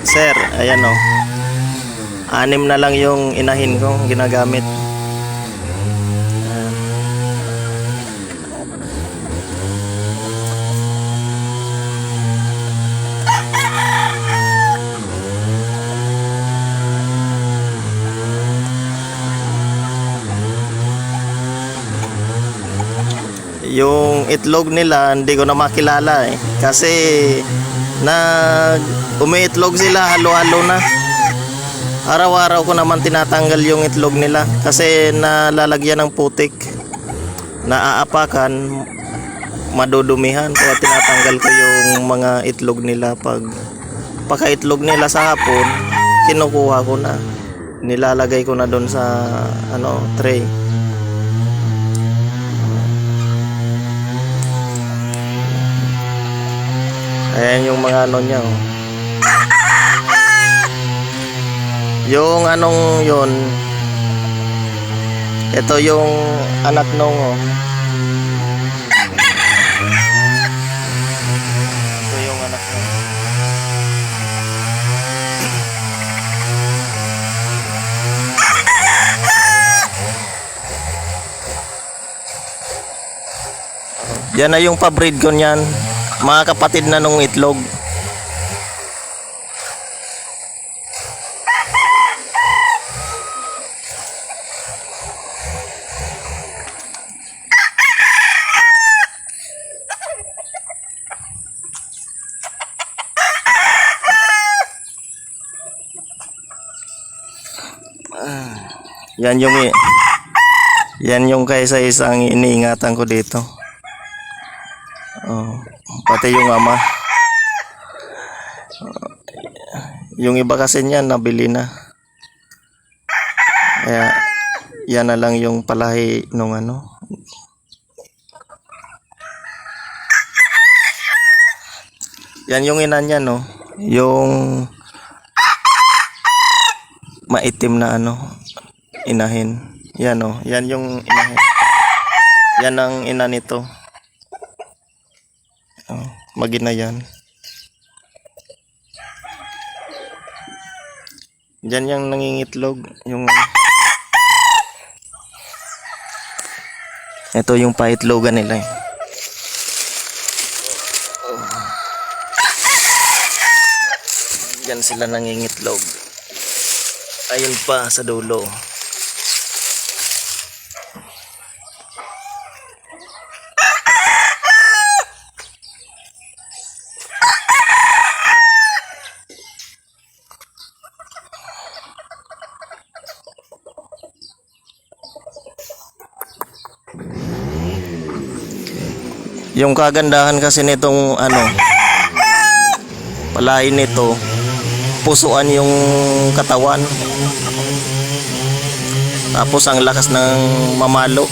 Sir, ayan o. 6 na lang yung inahin ko ginagamit. Yung itlog nila hindi ko na makilala eh. Kasi umiitlog sila halo-halo na. Araw-araw ko naman tinatanggal yung itlog nila kasi nalalagyan ng putik. Naaapakan, madudumihan, kaya tinatanggal ko yung mga itlog nila. Pag pagka-itlog nila sa hapon, kinukuha ko na. Nilalagay ko na doon sa tray. Ayan yung mga niya oh. Yung yun, ito yung anak nung oh. Ito yung anak nung. Yan na yung pa-breed ko niyan. Mga kapatid na nung itlog. Yan yung kaisa-isang iniingatan ko dito. Oh, pati yung ama. Yung iba kasi niyan nabili na. Kaya yan na lang yung palahi nung Yan yung ina niya no. Yung maitim na inahin. Yan oh, yan yung inahin. Yan ang ina nito. Oh, magina yan. Diyan yung nangingitlog. Ito yung paitlogan nila eh. Diyan sila nangingitlog. Ayun pa sa dulo. Yung kagandahan kasi nitong palain nito, pusuan yung katawan. Tapos ang lakas ng mamalo.